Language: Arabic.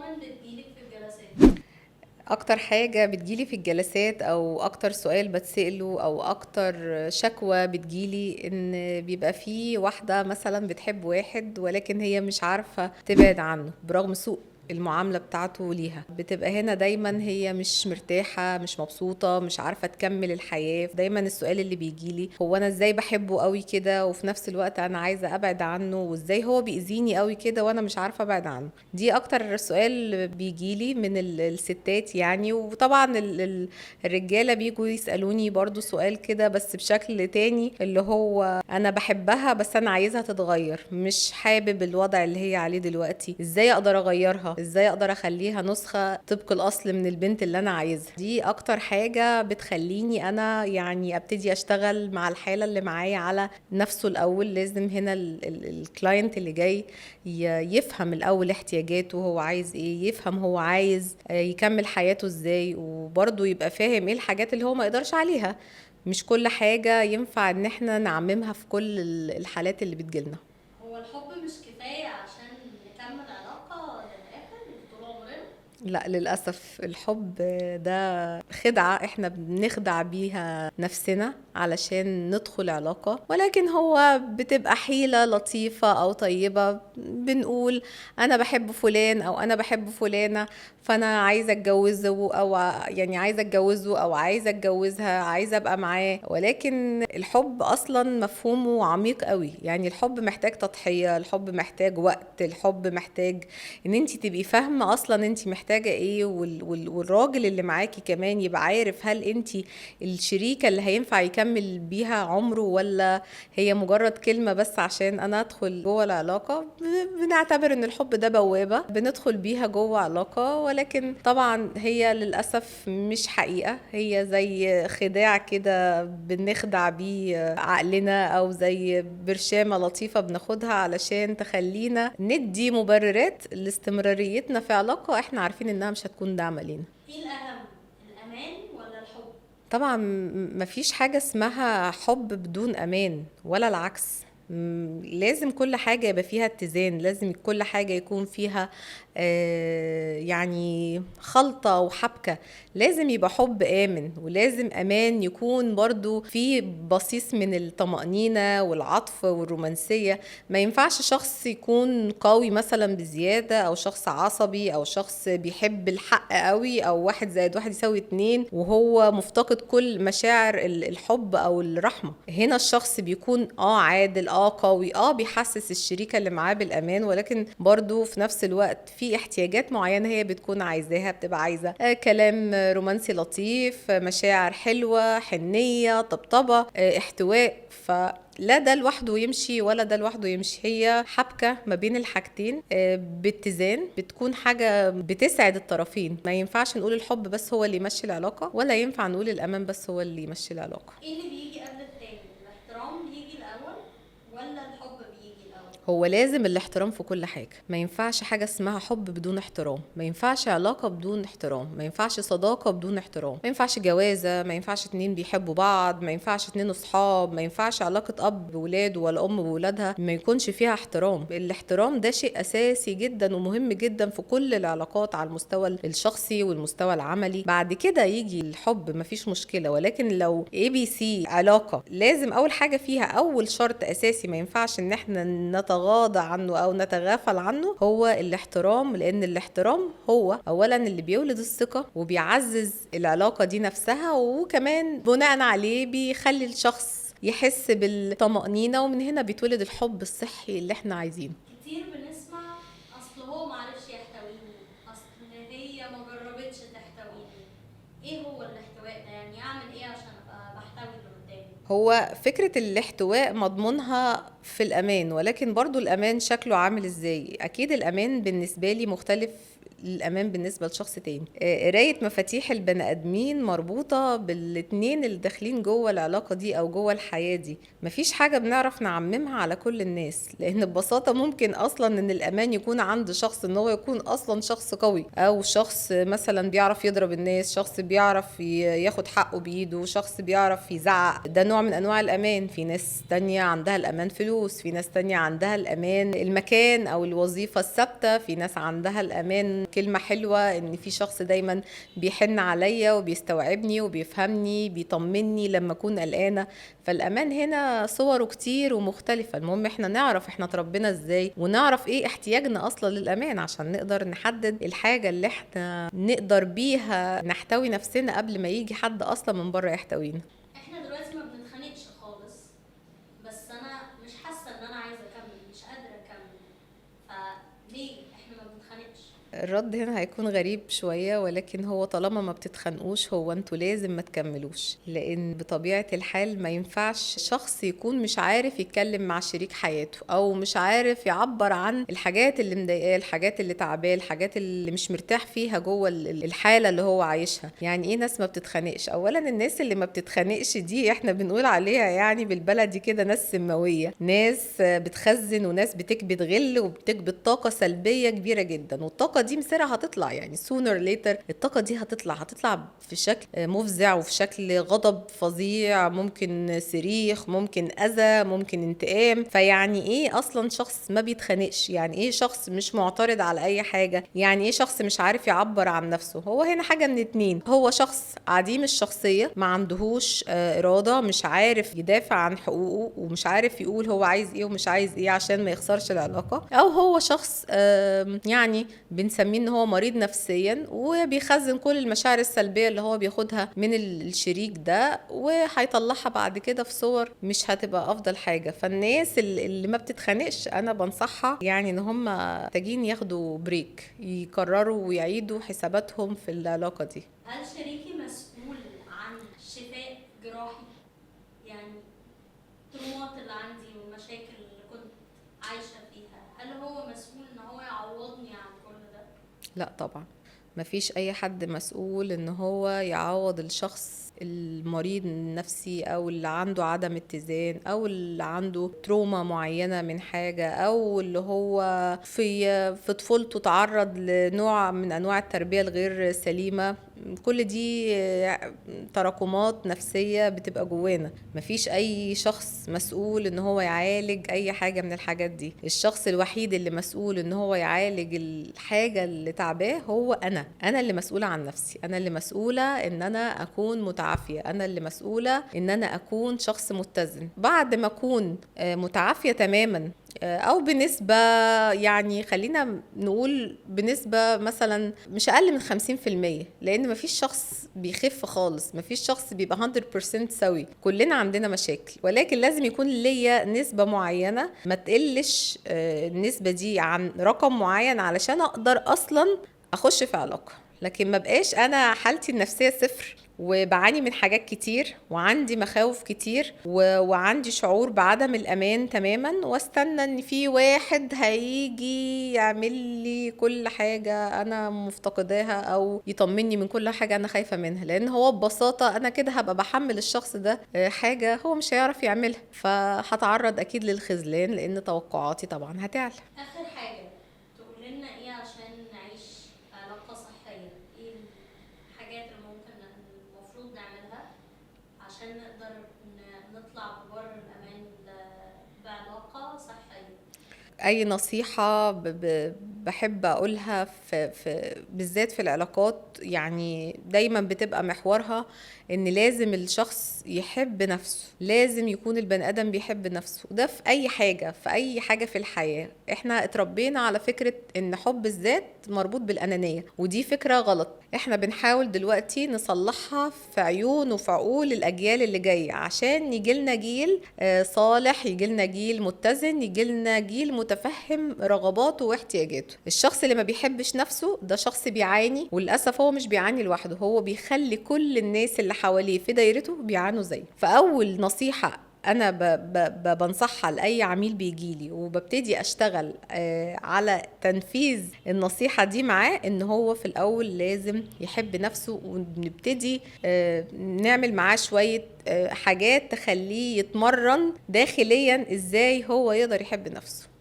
كومن بتجيلك في الجلسات؟ اكتر حاجة بتجيلي في الجلسات او اكتر سؤال بتسأله او اكتر شكوى بتجيلي ان بيبقى في واحدة مثلا بتحب واحد ولكن هي مش عارفة تبعد عنه برغم سوء المعاملة بتاعته ليها. بتبقى هنا دايما هي مش مرتاحة، مش مبسوطة، مش عارفة تكمل الحياة. دايما السؤال اللي بيجيلي هو انا ازاي بحبه قوي كده وفي نفس الوقت انا عايزة ابعد عنه، وازاي هو بيأذيني قوي كده وانا مش عارفة ابعد عنه. دي اكتر سؤال بيجيلي من الستات يعني. وطبعا الرجالة بيجوا يسألوني برضو سؤال كده بس بشكل تاني، اللي هو انا بحبها بس انا عايزها تتغير، مش حابب الوضع اللي هي عليه دلوقتي، ازاي اقدر اغيرها، ازاي اقدر اخليها نسخة طبق الاصل من البنت اللي انا عايزها. دي اكتر حاجة بتخليني انا يعني ابتدي اشتغل مع الحالة اللي معايا على نفسه الاول. لازم هنا الكلاينت اللي جاي يفهم الاول احتياجاته، هو عايز ايه، يفهم هو عايز يكمل حياته ازاي، وبرضه يبقى فاهم ايه الحاجات اللي هو ما يقدرش عليها. مش كل حاجة ينفع ان احنا نعممها في كل الحالات اللي بتجيلنا. هو الحب مش كفاية عشان نكمل علاقة للآخر طول عمرنا؟ لا للأسف الحب ده خدعة احنا بنخدع بيها نفسنا علشان ندخل علاقة، ولكن هو بتبقى حيلة لطيفة أو طيبة. بنقول أنا بحب فلان أو أنا بحب فلانة فأنا عايزة أتجوزه، أو يعني عايزة أتجوزه أو عايزة أتجوزها، عايزة أبقى معاه. ولكن الحب أصلا مفهومه عميق قوي. يعني الحب محتاج تضحية، الحب محتاج وقت، الحب محتاج ان انت تبقي فاهمه اصلا انت محتاجه ايه، والراجل اللي معاكي كمان يبقى عارف هل انت الشريكه اللي هينفع يكمل بيها عمره، ولا هي مجرد كلمه بس عشان انا ادخل جوه العلاقه. بنعتبر ان الحب ده بوابه بندخل بيها جوه علاقه، ولكن طبعا هي للاسف مش حقيقه، هي زي خداع كده بنخدع بيه عقلنا، او زي برشامه لطيفه بناخدها علشان تخلينا ندي مبررات لاستمراريتنا في علاقة احنا عارفين انها مش هتكون داعمة لينا. ايه الأهم، الأمان ولا الحب؟ طبعا مفيش حاجة اسمها حب بدون امان ولا العكس. لازم كل حاجة يبقى فيها اتزان، لازم كل حاجة يكون فيها يعني خلطة وحبكة. لازم يبقى حب آمن، ولازم أمان يكون برضو في بصيص من الطمأنينة والعطف والرومانسية. ما ينفعش شخص يكون قوي مثلا بزيادة، أو شخص عصبي، أو شخص بيحب الحق قوي، أو 1+1=2 وهو مفتقد كل مشاعر الحب أو الرحمة. هنا الشخص بيكون عادل، قوي، بيحسس الشريكة اللي معاه بالأمان، ولكن برضو في نفس الوقت في احتياجات معينة هي بتكون عايزاها. بتبقى عايزة كلام رومانسي لطيف، مشاعر حلوة، حنية، طبطبة، احتواء. فلا ده لوحده يمشي ولا ده لوحده يمشي، هي حبكة ما بين الحاجتين باتزان، بتكون حاجة بتسعد الطرفين. ما ينفعش نقول الحب بس هو اللي يمشي العلاقة، ولا ينفع نقول الأمان بس هو اللي يمشي العلاقة. ايه اللي بيجي قبل التاني، الاحترام بيجي الأول ولا الحب بيجي الأول؟ هو لازم الاحترام في كل حاجة. ما ينفعش حاجة اسمها حب بدون احترام، ما ينفعش علاقة بدون احترام، ما ينفعش صداقة بدون احترام، ما ينفعش جوازة، ما ينفعش اتنين بيحبوا بعض، ما ينفعش اتنين اصحاب، ما ينفعش علاقة اب بولاده ولا ام بولادها ما يكونش فيها احترام. الاحترام ده شيء اساسي جدا ومهم جدا في كل العلاقات على المستوى الشخصي والمستوى العملي. بعد كده يجي الحب مفيش مشكلة، ولكن لو اي بي سي علاقة لازم اول حاجة فيها، اول شرط اساسي ما ينفعش ان احنا نتغاضى عنه او نتغافل عنه، هو الاحترام. لان الاحترام هو اولا اللي بيولد الثقة وبيعزز العلاقة دي نفسها، وكمان بناء عليه بيخلي الشخص يحس بالطمأنينة، ومن هنا بيتولد الحب الصحي اللي احنا عايزينه. كتير بنسمع أصل هو معرفش يحتويني، أصل هي ما جربتش تحتويني. ايه هو الاحتواء ده؟ يعني أعمل ايه عشان أبقى بحتوي اللي قدامي؟ هو فكرة الاحتواء مضمونها في الأمان، ولكن برضو الأمان شكله عامل ازاي؟ أكيد الأمان بالنسبة لي مختلف الأمان بالنسبة لشخص تاني. قراية مفاتيح البني آدمين مربوطة بالاتنين اللي داخلين جوه العلاقة دي أو جوه الحياة دي. مفيش حاجة بنعرف نعممها على كل الناس، لأن ببساطة ممكن أصلا إن الأمان يكون عند شخص إن هو يكون أصلا شخص قوي، أو شخص مثلا بيعرف يضرب الناس، شخص بيعرف ياخد حقه بإيده، شخص بيعرف يزعق. ده نوع من أنواع الأمان. في ناس تانية عندها الأمان فلوس، الفلوس، في ناس تانية عندها الأمان المكان أو الوظيفة الثابتة، في ناس عندها الأمان كلمة حلوة إن في شخص دايما بيحن عليا وبيستوعبني وبيفهمني بيطمني لما أكون قلقانة. فالأمان هنا صوره كتير ومختلفة. المهم احنا نعرف احنا اتربينا ازاي، ونعرف ايه احتياجنا أصلا للأمان عشان نقدر نحدد الحاجة اللي احنا نقدر بيها نحتوي نفسنا قبل ما يجي حد أصلا من بره يحتوينا. احنا دلوقتي ما بنتخانقش خالص، بس انا مش حاسه ان انا عايزه اكمل، مش قادره اكمل، فليه احنا ما بنتخانقش؟ الرد هنا هيكون غريب شوية، ولكن هو طالما ما بتتخانقوش هو انتوا لازم ما تكملوش، لان بطبيعة الحال ما ينفعش شخص يكون مش عارف يتكلم مع شريك حياته او مش عارف يعبر عن الحاجات اللي مضايقاه، الحاجات اللي تعباه، الحاجات اللي مش مرتاح فيها جوه الحالة اللي هو عايشها. يعني ايه ناس ما بتتخانقش؟ اولا الناس اللي ما بتتخانقش دي احنا بنقول عليها يعني بالبلدي كده ناس سماوية، ناس بتخزن وناس بتكبت غل وبتكبت طاقة سلبية كبيرة جدا، والطاقة دي مصيرها هتطلع يعني sooner later. الطاقة دي هتطلع في شكل مفزع وفي شكل غضب فظيع، ممكن صريخ، ممكن أذى، ممكن انتقام. فيعني ايه اصلا شخص ما بيتخانقش؟ يعني ايه شخص مش معترض على اي حاجة؟ يعني ايه شخص مش عارف يعبر عن نفسه؟ هو هنا حاجة من اتنين: هو شخص عديم الشخصية، ما عندهوش إرادة، مش عارف يدافع عن حقوقه ومش عارف يقول هو عايز ايه ومش عايز ايه عشان ما يخسرش العلاقة، او هو شخص يعني بنسميه ان هو مريض نفسيا وبيخزن كل المشاعر السلبية اللي هو بياخدها من الشريك ده وهيطلعها بعد كده في صور مش هتبقى افضل حاجة. فالناس اللي ما بتتخانقش انا بنصحها يعني ان هم محتاجين ياخدوا بريك، يقرروا ويعيدوا حساباتهم في العلاقة دي. هل شريكي مسؤول عن شفاء جراحي؟ يعني الترومات اللي عندي والمشاكل اللي كنت عايشة فيها، هل هو مسؤول ان هو يعوضني عن كل ده؟ لا طبعا، مفيش اي حد مسؤول ان هو يعوض الشخص المريض النفسي او اللي عنده عدم اتزان او اللي عنده تروما معينة من حاجة او اللي هو في طفولته تعرض لنوع من انواع التربية الغير سليمة. كل دي تراكمات نفسية بتبقى جوانا. مفيش اي شخص مسؤول ان هو يعالج اي حاجة من الحاجات دي. الشخص الوحيد اللي مسؤول ان هو يعالج الحاجة اللي تعباه هو انا اللي مسؤولة عن نفسي، انا اللي مسؤولة ان انا اكون متعافية، انا اللي مسؤولة ان انا اكون شخص متزن. بعد ما اكون متعافية تماما او بنسبة، يعني خلينا نقول بنسبة مثلا مش اقل من 50%، لان مفيش شخص بيخف خالص، مفيش شخص بيبقى 100% سوي، كلنا عندنا مشاكل، ولكن لازم يكون ليا نسبة معينة ما تقلش النسبة دي عن رقم معين علشان اقدر اصلا اخش في علاقة. لكن ما بقاش انا حالتي النفسية صفر وبعاني من حاجات كتير وعندي مخاوف كتير وعندي شعور بعدم الأمان تماما، واستنى ان في واحد هيجي يعمل لي كل حاجة انا مفتقداها او يطمني من كل حاجة انا خايفة منها. لان هو ببساطة انا كده هبقى بحمل الشخص ده حاجة هو مش هيعرف يعملها، فهتعرض اكيد للخذلان لان توقعاتي طبعا هتعلى. اخر حاجة تقول لنا ايه عشان نعيش علاقة صحية؟ ايه الحاجات اللي ممكن المفروض نعملها عشان نقدر نطلع ببر الامان بعلاقة صحية؟ اي نصيحة بحب اقولها بالذات في العلاقات، يعني دايما بتبقى محورها ان لازم الشخص يحب نفسه، لازم يكون البني ادم بيحب نفسه. وده في اي حاجة، في اي حاجة في الحياة. احنا اتربينا على فكرة ان حب الذات مربوط بالانانية، ودي فكرة غلط. احنا بنحاول دلوقتي نصلحها في عيون وفي عقول الاجيال اللي جاية عشان يجيلنا جيل صالح، يجيلنا جيل متزن، يجيلنا جيل متفهم رغباته واحتياجاته. الشخص اللي ما بيحبش نفسه ده شخص بيعاني، وللأسف هو مش بيعاني لوحده، هو بيخلي كل الناس اللي حواليه في دايرته بيعانوا زيه. فأول نصيحة انا بنصحها لاي عميل بيجيلي وببتدي اشتغل على تنفيذ النصيحة دي معاه، ان هو في الاول لازم يحب نفسه، ونبتدي نعمل معاه شوية حاجات تخليه يتمرن داخليا ازاي هو يقدر يحب نفسه.